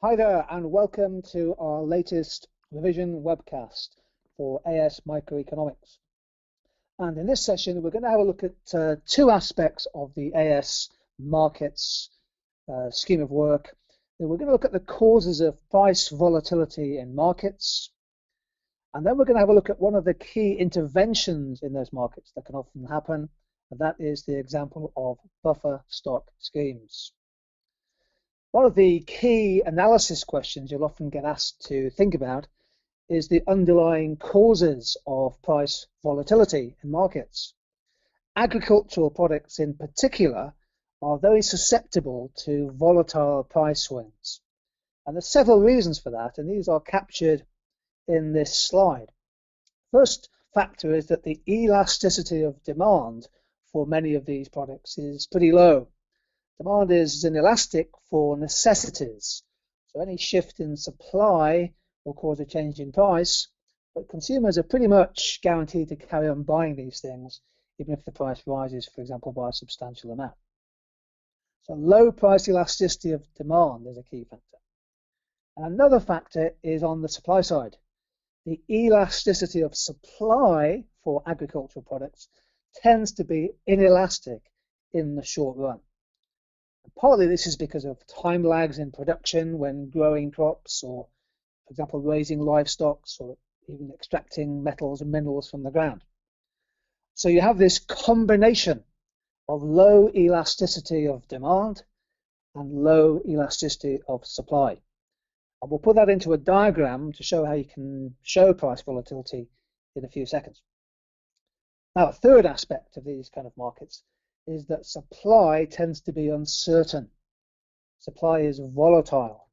Hi there, and welcome to our latest revision webcast for AS Microeconomics. And in this session, we're going to have a look at two aspects of the AS markets scheme of work. We're going to look at the causes of price volatility in markets, and then we're going to have a look at one of the key interventions in those markets that can often happen, and that is the example of buffer stock schemes. One of the key analysis questions you'll often get asked to think about is the underlying causes of price volatility in markets. Agricultural products in particular are very susceptible to volatile price swings. And there's several reasons for that, and these are captured in this slide. First factor is that the elasticity of demand for many of these products is pretty low. Demand is inelastic for necessities, so any shift in supply will cause a change in price, but consumers are pretty much guaranteed to carry on buying these things, even if the price rises, for example, by a substantial amount. So low price elasticity of demand is a key factor. And another factor is on the supply side. The elasticity of supply for agricultural products tends to be inelastic in the short run. Partly this is because of time lags in production when growing crops or, for example, raising livestock or even extracting metals and minerals from the ground. So you have this combination of low elasticity of demand and low elasticity of supply. And we'll put that into a diagram to show how you can show price volatility in a few seconds. Now, a third aspect of these kind of markets is that supply tends to be uncertain. Supply is volatile.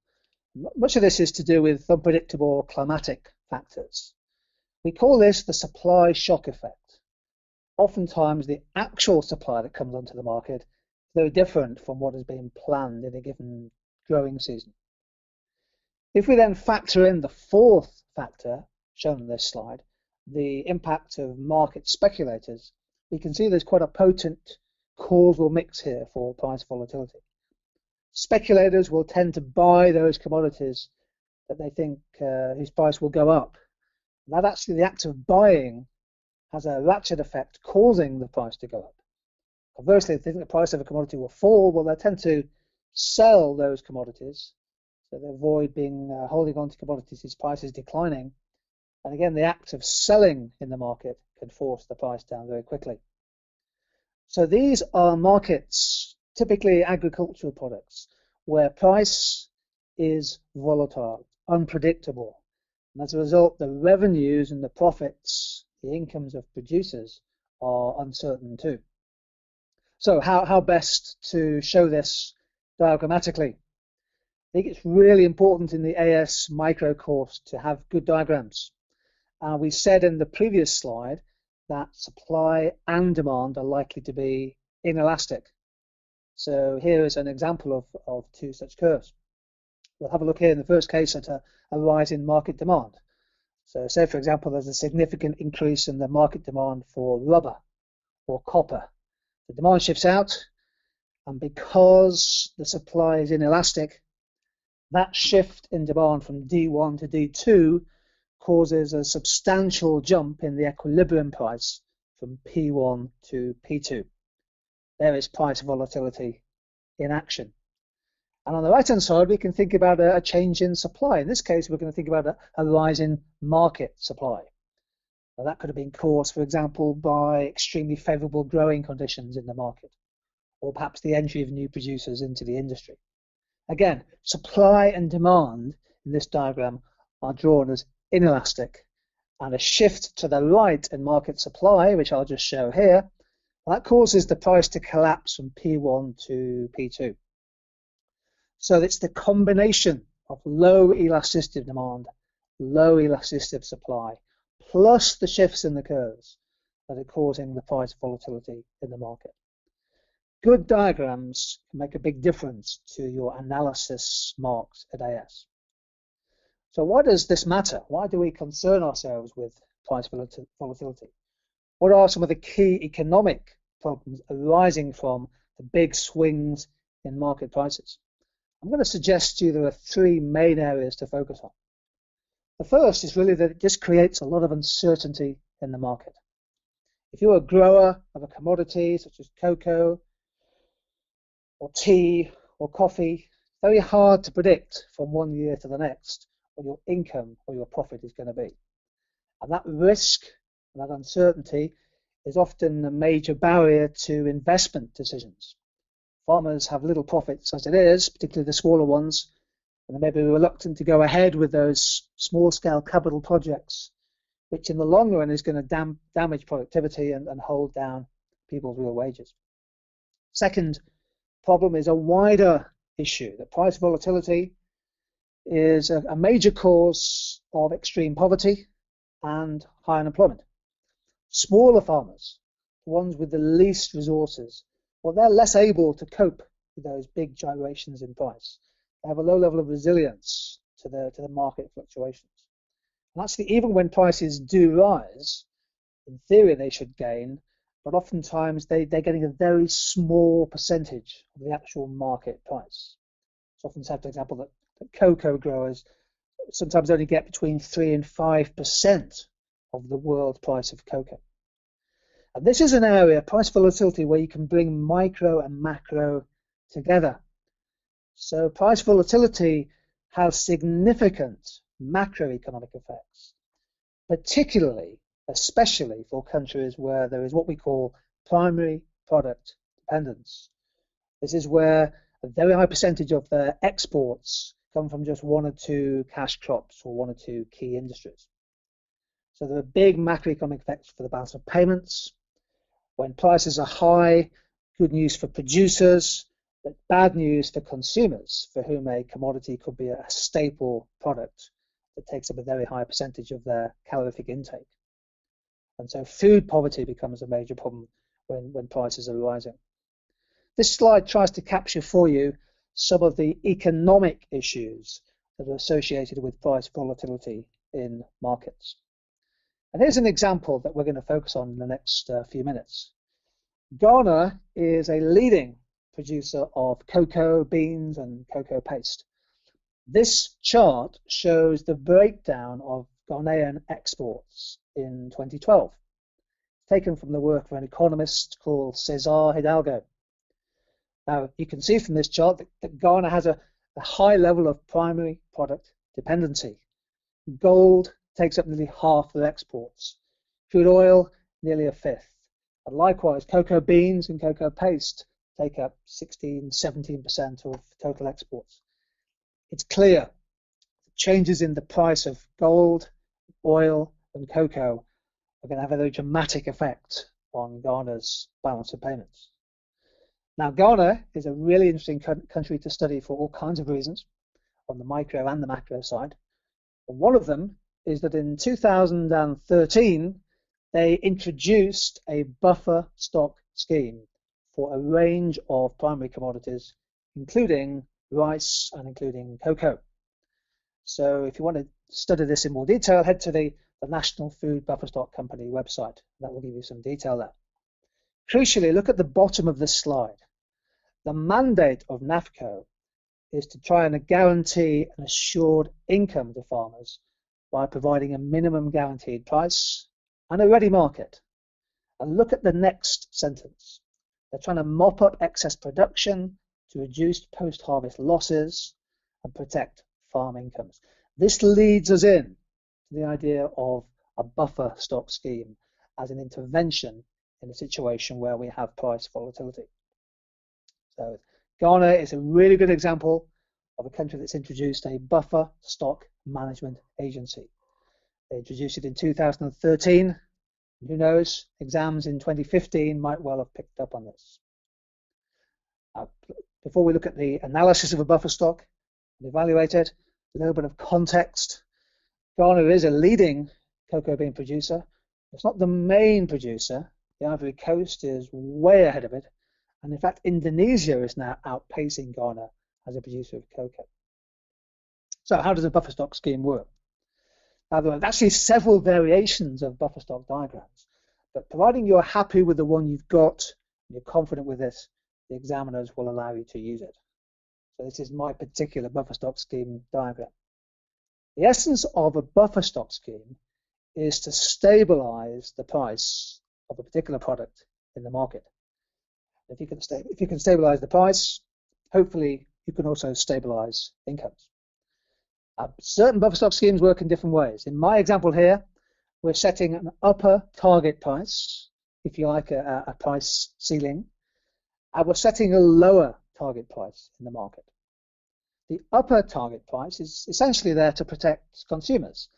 Much of this is to do with unpredictable climatic factors. We call this the supply shock effect. Oftentimes, the actual supply that comes onto the market is very different from what has been planned in a given growing season. If we then factor in the fourth factor, shown on this slide, the impact of market speculators, we can see there's quite a potent causal mix here for price volatility. Speculators will tend to buy those commodities that they think whose price will go up. That actually, the act of buying has a ratchet effect, causing the price to go up. Conversely, if they think the price of a commodity will fall, well, they tend to sell those commodities, so they avoid holding on to commodities whose price is declining. And again, the act of selling in the market can force the price down very quickly. So these are markets, typically agricultural products, where price is volatile, unpredictable. And as a result, the revenues and the profits, the incomes of producers are uncertain too. So how best to show this diagrammatically? I think it's really important in the AS micro course to have good diagrams. We said in the previous slide that supply and demand are likely to be inelastic. So here is an example of two such curves. We'll have a look here in the first case at a rise in market demand. So say, for example, there's a significant increase in the market demand for rubber or copper. The demand shifts out, and because the supply is inelastic, that shift in demand from D1 to D2 causes a substantial jump in the equilibrium price from P1 to P2. There is price volatility in action. And on the right-hand side, we can think about a change in supply. In this case, we're going to think about a rise in market supply. Now, that could have been caused, for example, by extremely favorable growing conditions in the market, or perhaps the entry of new producers into the industry. Again, supply and demand in this diagram are drawn as inelastic, and a shift to the right in market supply, which I'll just show here, that causes the price to collapse from P1 to P2. So it's the combination of low elasticity of demand, low elasticity of supply, plus the shifts in the curves that are causing the price volatility in the market. Good diagrams can make a big difference to your analysis marks at AS. So why does this matter? Why do we concern ourselves with price volatility? What are some of the key economic problems arising from the big swings in market prices? I'm going to suggest to you there are three main areas to focus on. The first is really that it just creates a lot of uncertainty in the market. If you're a grower of a commodity such as cocoa or tea or coffee, it's very hard to predict from one year to the next what your income or your profit is going to be. And that risk and that uncertainty is often a major barrier to investment decisions. Farmers have little profits as it is, particularly the smaller ones, and they may be reluctant to go ahead with those small-scale capital projects, which in the long run is going to damage productivity and hold down people's real wages. Second problem is a wider issue. The price volatility is a major cause of extreme poverty and high unemployment. Smaller farmers, the ones with the least resources, well, they're less able to cope with those big gyrations in price. They have a low level of resilience to the market fluctuations. And actually, even when prices do rise, in theory they should gain, but oftentimes they're getting a very small percentage of the actual market price. So often have, for example, that cocoa growers sometimes only get between 3 and 5% of the world price of cocoa. And this is an area, price volatility, where you can bring micro and macro together. So price volatility has significant macroeconomic effects, especially for countries where there is what we call primary product dependence. This is where a very high percentage of their exports come from just one or two cash crops or one or two key industries. So there are big macroeconomic effects for the balance of payments. When prices are high, good news for producers, but bad news for consumers, for whom a commodity could be a staple product that takes up a very high percentage of their calorific intake. And so food poverty becomes a major problem when prices are rising. This slide tries to capture for you some of the economic issues that are associated with price volatility in markets. And here's an example that we're going to focus on in the next few minutes. Ghana is a leading producer of cocoa beans and cocoa paste. This chart shows the breakdown of Ghanaian exports in 2012, taken from the work of an economist called Cesar Hidalgo. Now, you can see from this chart that Ghana has a high level of primary product dependency. Gold takes up nearly half their exports, crude oil nearly a fifth, and likewise cocoa beans and cocoa paste take up 16–17% of total exports. It's clear that changes in the price of gold, oil and cocoa are going to have a very dramatic effect on Ghana's balance of payments. Now, Ghana is a really interesting country to study for all kinds of reasons, on the micro and the macro side. And one of them is that in 2013, they introduced a buffer stock scheme for a range of primary commodities, including rice and including cocoa. So if you want to study this in more detail, head to the National Food Buffer Stock Company website. That will give you some detail there. Crucially, look at the bottom of this slide. The mandate of NAFCO is to try and guarantee an assured income to farmers by providing a minimum guaranteed price and a ready market. And look at the next sentence. They're trying to mop up excess production to reduce post-harvest losses and protect farm incomes. This leads us in to the idea of a buffer stock scheme as an intervention in a situation where we have price volatility. So Ghana is a really good example of a country that's introduced a buffer stock management agency. They introduced it in 2013. Who knows, exams in 2015 might well have picked up on this. Before we look at the analysis of a buffer stock and evaluate it, a little bit of context. Ghana is a leading cocoa bean producer. It's not the main producer. The Ivory Coast is way ahead of it. And in fact, Indonesia is now outpacing Ghana as a producer of cocoa. So how does a buffer stock scheme work? Now, there are actually several variations of buffer stock diagrams, but providing you're happy with the one you've got, and you're confident with this, the examiners will allow you to use it. So this is my particular buffer stock scheme diagram. The essence of a buffer stock scheme is to stabilize the price of a particular product in the market. If you can stabilize the price, hopefully you can also stabilize incomes. Certain buffer stock schemes work in different ways. In my example here, we're setting an upper target price, if you like, a price ceiling, and we're setting a lower target price in the market. The upper target price is essentially there to protect consumers,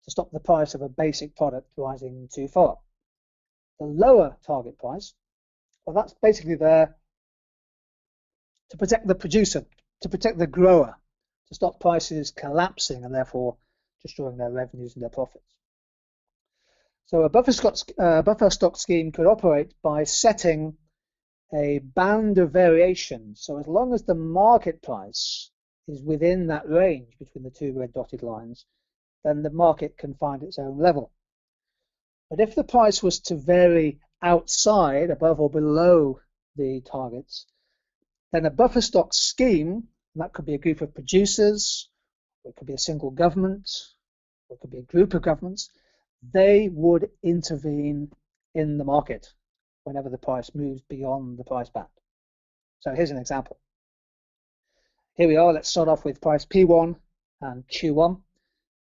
to stop the price of a basic product rising too far. The lower target price, well, that's basically there to protect the producer, to protect the grower, to stop prices collapsing and therefore destroying their revenues and their profits. So a buffer stock scheme could operate by setting a band of variation. So as long as the market price is within that range between the two red dotted lines, then the market can find its own level. But if the price was to vary outside, above or below the targets, then a buffer stock scheme, and that could be a group of producers, or it could be a single government, or it could be a group of governments, they would intervene in the market whenever the price moves beyond the price band. So here's an example. Here we are. Let's start off with price P1 and Q1.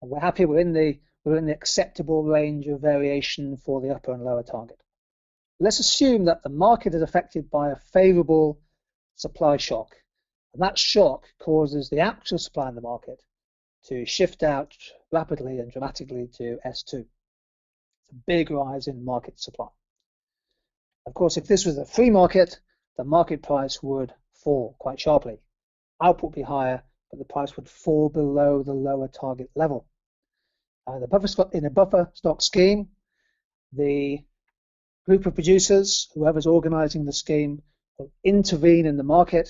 And we're happy we're in the acceptable range of variation for the upper and lower target. Let's assume that the market is affected by a favorable supply shock, and that shock causes the actual supply in the market to shift out rapidly and dramatically to S2. It's a big rise in market supply. Of course, if this was a free market, the market price would fall quite sharply. Output would be higher, but the price would fall below the lower target level. In a buffer stock scheme, the group of producers, whoever's organizing the scheme, will intervene in the market.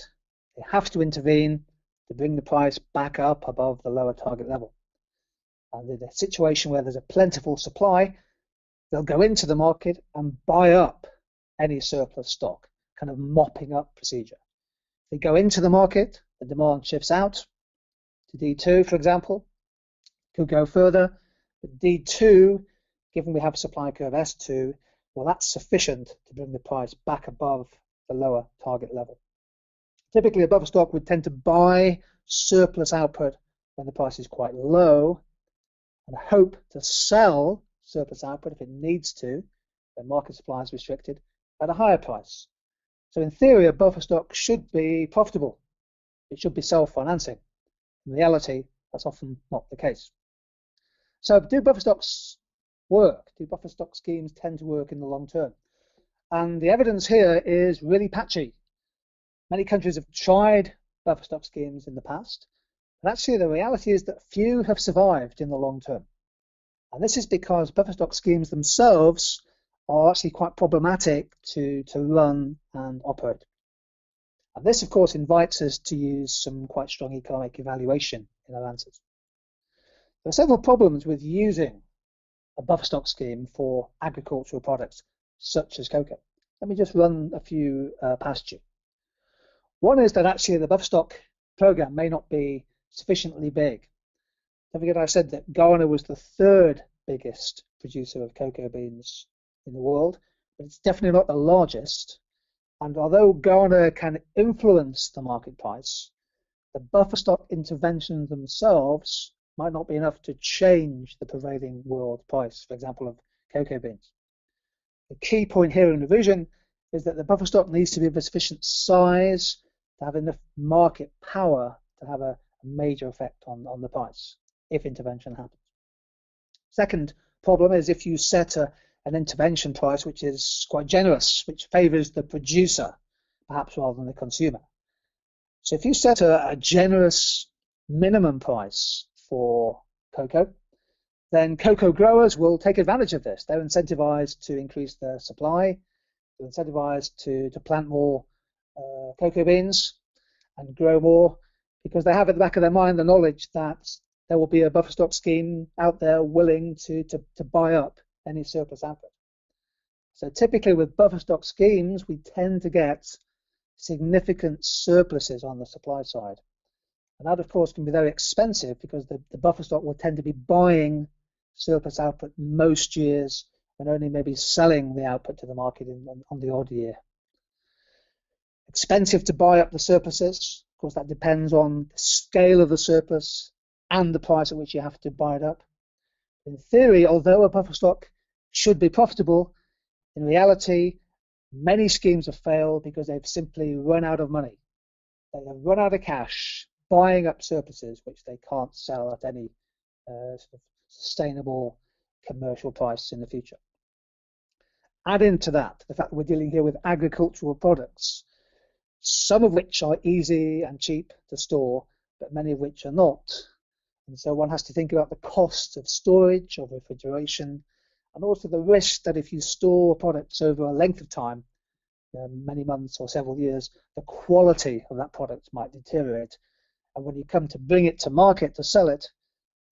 They have to intervene to bring the price back up above the lower target level. And in a situation where there's a plentiful supply, they'll go into the market and buy up any surplus stock, kind of mopping up procedure. They go into the market, the demand shifts out to D2, for example. Could go further, but D2, given we have supply curve S2, well, that's sufficient to bring the price back above the lower target level. Typically, a buffer stock would tend to buy surplus output when the price is quite low and hope to sell surplus output if it needs to, when market supply is restricted, at a higher price. So in theory, a buffer stock should be profitable. It should be self-financing. In reality, that's often not the case. So do buffer stocks work? Do buffer stock schemes tend to work in the long term? And the evidence here is really patchy. Many countries have tried buffer stock schemes in the past, but actually the reality is that few have survived in the long term. And this is because buffer stock schemes themselves are actually quite problematic to run and operate. And this, of course, invites us to use some quite strong economic evaluation in our answers. There are several problems with using a buffer stock scheme for agricultural products, such as cocoa. Let me just run a few past you. One is that actually the buffer stock program may not be sufficiently big. Don't forget I said that Ghana was the third biggest producer of cocoa beans in the world, but it's definitely not the largest. And although Ghana can influence the market price, the buffer stock interventions themselves might not be enough to change the prevailing world price, for example, of cocoa beans. The key point here in revision is that the buffer stock needs to be of a sufficient size to have enough market power to have a major effect on the price if intervention happens. Second problem is if you set an intervention price which is quite generous, which favors the producer, perhaps rather than the consumer. So if you set a generous minimum price for cocoa, then cocoa growers will take advantage of this. They're incentivized to increase their supply, they're incentivized to plant more cocoa beans and grow more, because they have at the back of their mind the knowledge that there will be a buffer stock scheme out there willing to buy up any surplus output. So typically with buffer stock schemes, we tend to get significant surpluses on the supply side And that, of course, can be very expensive because the buffer stock will tend to be buying surplus output most years and only maybe selling the output to the market on the odd year. Expensive to buy up the surpluses. Of course, that depends on the scale of the surplus and the price at which you have to buy it up. In theory, although a buffer stock should be profitable, in reality, many schemes have failed because they've simply run out of money. They have run out of cash buying up surpluses which they can't sell at any sort of sustainable commercial price in the future. Add into that the fact that we're dealing here with agricultural products, some of which are easy and cheap to store, but many of which are not. And so one has to think about the cost of storage, of refrigeration, and also the risk that if you store products over a length of time, many months or several years, the quality of that product might deteriorate. And when you come to bring it to market to sell it,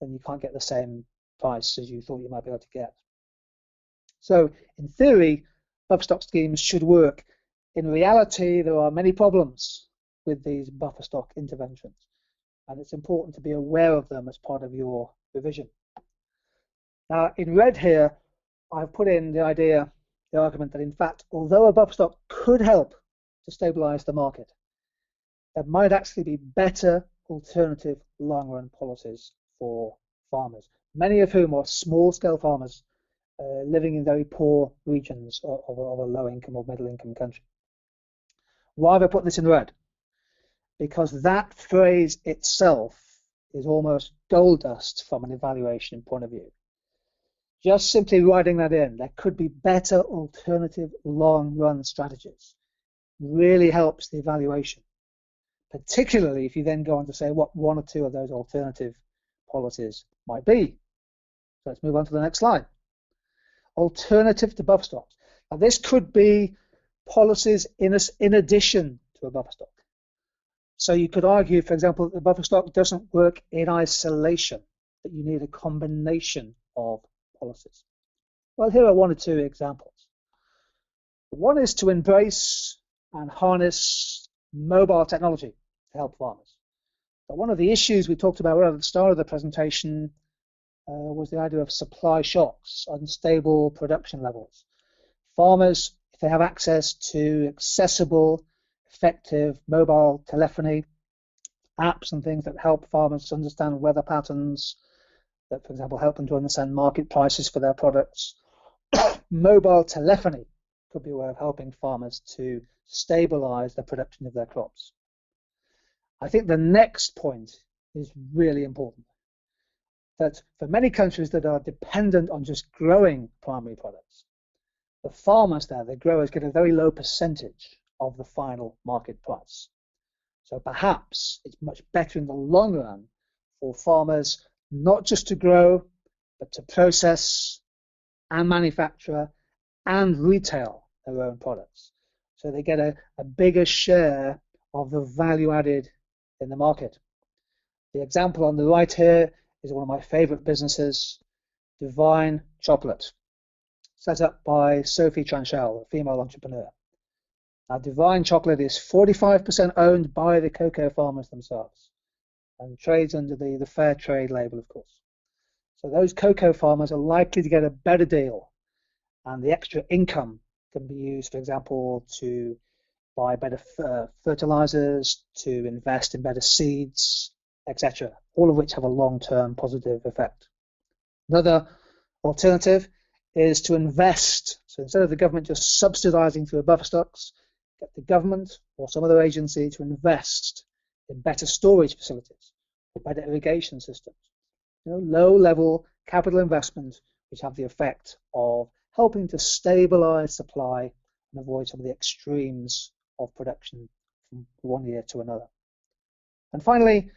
then you can't get the same price as you thought you might be able to get. So in theory, buffer stock schemes should work. In reality, there are many problems with these buffer stock interventions, and it's important to be aware of them as part of your revision. Now, in red here, I've put in the argument that in fact, although a buffer stock could help to stabilize the market, there might actually be better alternative long-run policies for farmers, many of whom are small-scale farmers living in very poor regions of a low-income or middle-income country. Why have I put this in red? Because that phrase itself is almost gold dust from an evaluation point of view. Just simply writing that in, there could be better alternative long-run strategies, really helps the evaluation, particularly if you then go on to say what one or two of those alternative policies might be. So let's move on to the next slide. Alternative to buffer stocks. Now this could be policies in addition to a buffer stock. So you could argue, for example, that the buffer stock doesn't work in isolation, that you need a combination of policies. Well, here are one or two examples. One is to embrace and harness mobile technology to help farmers. So one of the issues we talked about right at the start of the presentation was the idea of supply shocks, unstable production levels. Farmers, if they have access to accessible, effective mobile telephony, apps and things that help farmers understand weather patterns, that, for example, help them to understand market prices for their products. Mobile telephony could be a way of helping farmers to stabilize the production of their crops. I think the next point is really important. That for many countries that are dependent on just growing primary products, the farmers there, the growers, get a very low percentage of the final market price. So perhaps it's much better in the long run for farmers not just to grow, but to process and manufacture and retail their own products. So they get a bigger share of the value added in the market. The example on the right here is one of my favorite businesses, Divine Chocolate, set up by Sophie Tranchel, a female entrepreneur. Now, Divine Chocolate is 45% owned by the cocoa farmers themselves and trades under the fair trade label, of course. So those cocoa farmers are likely to get a better deal, and the extra income can be used, for example, to buy better fertilizers, to invest in better seeds, etc., all of which have a long-term positive effect. Another alternative is to invest. So instead of the government just subsidizing through buffer stocks, get the government or some other agency to invest in better storage facilities or better irrigation systems. Low-level capital investment which have the effect of helping to stabilize supply and avoid some of the extremes of production from one year to another. And finally,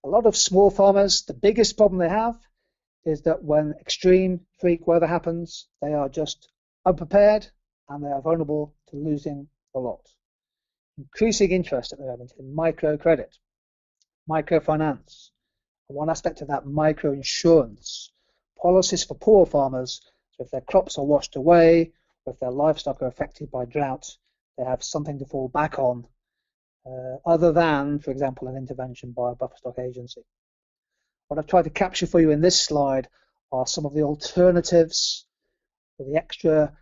a lot of small farmers, the biggest problem they have is that when extreme freak weather happens, they are just unprepared and they are vulnerable to losing a lot. Increasing interest at the moment in microcredit, microfinance, and one aspect of that, microinsurance, policies for poor farmers. So if their crops are washed away, or if their livestock are affected by drought, they have something to fall back on other than, for example, an intervention by a buffer stock agency. What I've tried to capture for you in this slide are some of the alternatives, or the extra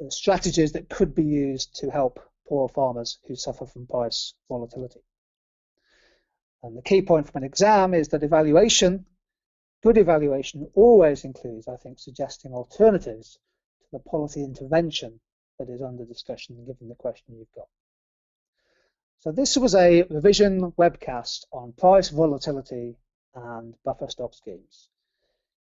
strategies that could be used to help poor farmers who suffer from price volatility. And the key point from an exam is that evaluation, good evaluation, always includes, I think, suggesting alternatives to the policy intervention that is under discussion given the question you've got. So this was a revision webcast on price volatility and buffer stock schemes.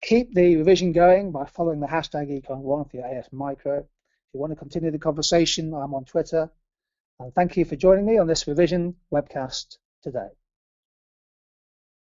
Keep the revision going by following the hashtag econ1 for your AS Micro. If you want to continue the conversation, I'm on Twitter. And thank you for joining me on this revision webcast today.